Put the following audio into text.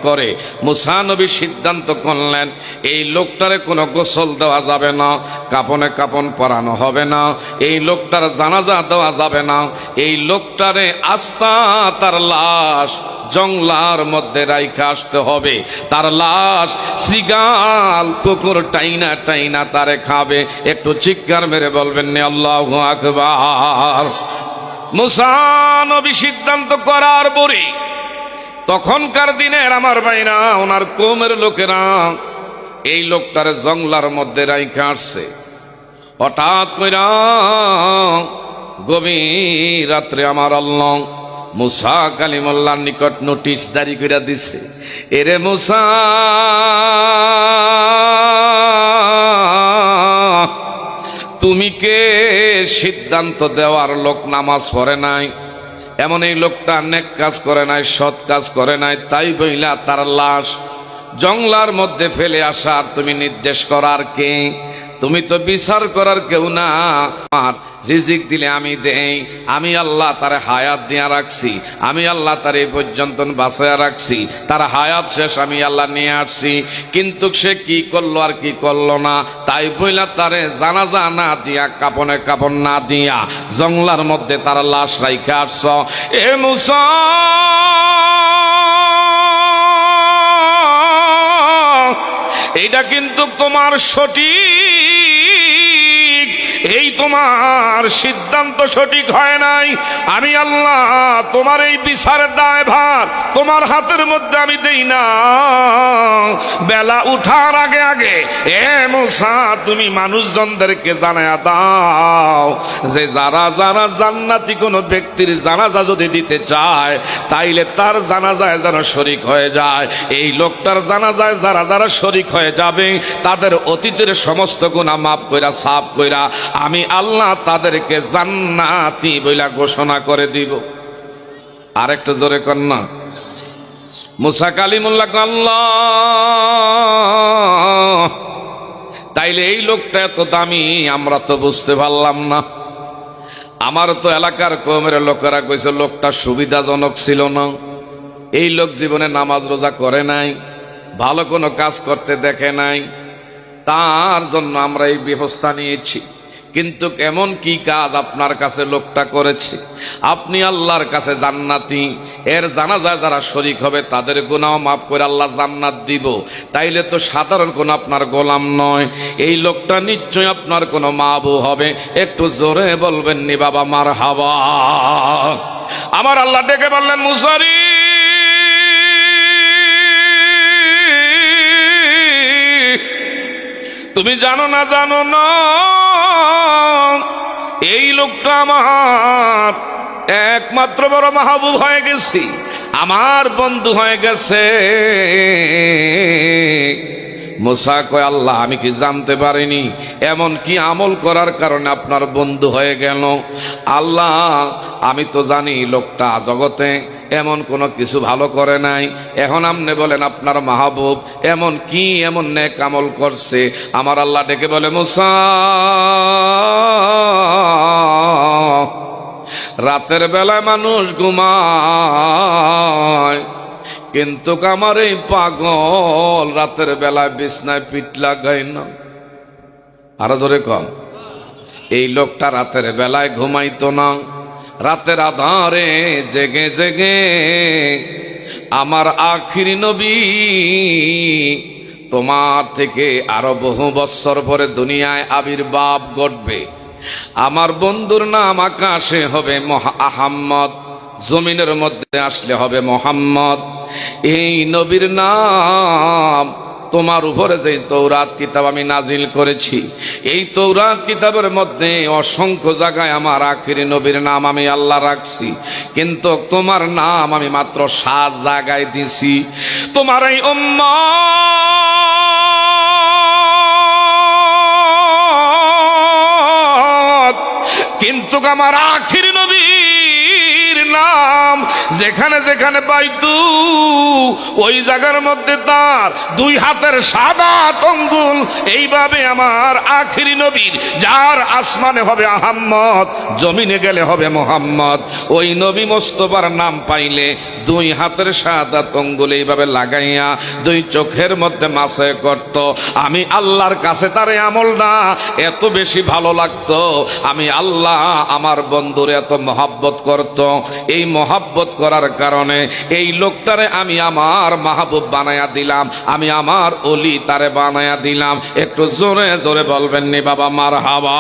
করে মুসা নবী সিদ্ধান্ত করলেন এই লোকটারে কোনো গোসল দেওয়া যাবে না, কাপনে কাপন পরানো হবে না, এই লোকটার জানাজা দেওয়া যাবে না, এই লোকটারে আস্তা তার লাশ জংলার মধ্যে রাইখা আসতে হবে, তার লাশ শ্রীগাল কুকুর টাইনা টাইনা তারে খাবে। একটু চিৎকার মেরে বলবেন নে আল্লাহু আকবার। মুসা নবী সিদ্ধান্ত করার পরে তখনকার দিনের আমার ভাইরা ওনার কওমের লোকেরা এই লোকটার জংলার মধ্যে রাইখা আসছে। হঠাৎ কইরা গভীর রাত্রে আমার আল্লাহ মুসা কালিমুল্লাহর নিকট নোটিশ জারি করে দিছে, এরে মুসা তুমি কে সিদ্ধান্ত দেওয়ার লোক নামাজ পড়ে নাই, এমন এই লোকটা নেক কাজ করে নাই, সৎ কাজ করে নাই, তাই বইলা তার লাশ জংলার মধ্যে ফেলে আসার তুমি নির্দেশ করার কে? তুমি তো বিচার করার কেউ না। আর রিজিক দিলে আমি দেই, আমি আল্লাহ তার হায়াত দিয়া রাখছি, আমি আল্লাহ তার এই পর্যন্ত বাঁচাইয়া রাখছি, তার হায়াত শেষ আমি আল্লাহ নিয়ে আসছি, কিন্তু সে কি করলো আর কি করলো না, তাই বইলা তারে জানাজা না দিয়া কাপনে কাপন না দিয়া জংলার মধ্যে তার লাশ রাইখা আসছ। এ মুসা এইটা কিন্তু তোমার সঠিক, এই তোমার সিদ্ধান্ত সঠিক হয় নাই। আমি আল্লাহ তোমার এই বিচারের দায়ভার তোমার হাতের মধ্যে আমি দেই না। বেলা উঠার আগে আগে এ মুসা তুমি মানুষজনদেরকে জানায়া দাও যে যারা যারা জান্নাতি কোনো ব্যক্তির জানাজা যদি দিতে চায় তাইলে তার জানাজায় যেন শরীক হয়ে যায়। এই লোকটার জানাজায় যারা যারা শরীক হয়ে যাবে তাদের অতীতের সমস্ত গুনাহ মাফ কইরা সাফ কইরা আমি আল্লাহ তাদেরকে জান্নাতি বইলা ঘোষণা করে দিব। আরেকটু জোরে কর না। মুসা কালিমুল্লাহ আল্লাহ, তাইলে এই লোকটা এত দামি আমরা তো বুঝতে পারলাম না। আমার তো এলাকার কওমের লোকেরা কইছে লোকটা সুবিধাজনক ছিল না, এই লোক জীবনে নামাজ রোজা করে নাই, ভালো কোনো কাজ করতে দেখে নাই, তার জন্য আমরা এই ব্যবস্থা নিয়েছি। কিন্তু এমন কি কাজ আপনার কাছে লোকটা করেছে? আপনি আল্লাহর কাছে জান্নাতি, এর জানাজায় যারা শরীক হবে তাদের গুনাহ মাফ করে আল্লাহ জান্নাত দিব, তাইলে তো সাধারণ কোন আপনার গোলাম নয়, এই লোকটা নিশ্চয় আপনার কোন মাহবুব হবে। একটু জোরে বলবেন নি বাবা মারহাবা। আমার আল্লাহ ডেকে বললেন মুসারি তুমি জানো না জানো না এই লোকটা আমার একমাত্র বড় মাহবুব হয়ে গেছি, আমার বন্ধু হয়ে গেছে। মুসা কয় আল্লাহ আমি কি জানতে পারিনি এমন কি আমল করার কারণে আপনার বন্ধু হয়ে গেল? আল্লাহ আমি তো জানি লোকটা জগতে এমন কোনো কিছু ভালো করে নাই, এখন আপনি বলেন আপনার মাহবুব এমন কি এমন নেক আমল করছে? আমার আল্লাহ ডেকে বলে মুসা রাতের বেলায় মানুষ ঘুমায়, কিন্তু আমার এই পাগল রাতের বেলায় বিছনায় পিঠ লাগায় না। আরো জোরে কম। এই লোকটা রাতের বেলায় ঘুমাইতো না, রাতের আধারে জেগে জেগে আমার আখিরি নবী তোমার থেকে আরো বহু বছর পরে দুনিয়ায় আবির্ভাব ঘটবে, আমার বন্ধুর নাম আকাশে হবে আহম্মদ, জমিনের মধ্যে আসলে হবে মোহাম্মদ। এই নবীর নাম তোমার উপরে যে তৌরাত কিতাব আমি নাজিল করেছি, এই তৌরাত কিতাবের মধ্যে অসংখ্য জায়গায় আমার আখিরি নবীর নাম আমি আল্লাহ রাখছি, কিন্তু তোমার নাম আমি মাত্র 7 জায়গায় দিছি। তোমার এই উম্মত কিন্তু আমার আখিরি নবীর দিলাম যেখানে যেখানে পাইতু ওই জায়গার মধ্যে তার দুই হাতের সাদা আঙ্গুল এইভাবে আমার আখিরি নবীর, যার আসমানে হবে আহম্মদ, জমিনে গেলে হবে মোহাম্মদ, ওই নবী মোস্তফার নাম পাইলে দুই হাতের সাদা আঙ্গুল এইভাবে লাগাইয়া দুই চোখের মধ্যে মাসে করত। আমি আল্লাহর কাছে তার আমলটা এত বেশি ভালো লাগতো, আমি আল্লাহ আমার বন্ধুরে এত মহাব্বত করত। এই মহাব্বত করার কারণে এই লোকটারে আমি আমার মাহবুব বানায়া দিলাম, আমি আমার অলি তারে বানায়া দিলাম। একটু জোরে জোরে বলবেন নি বাবা মারহাবা।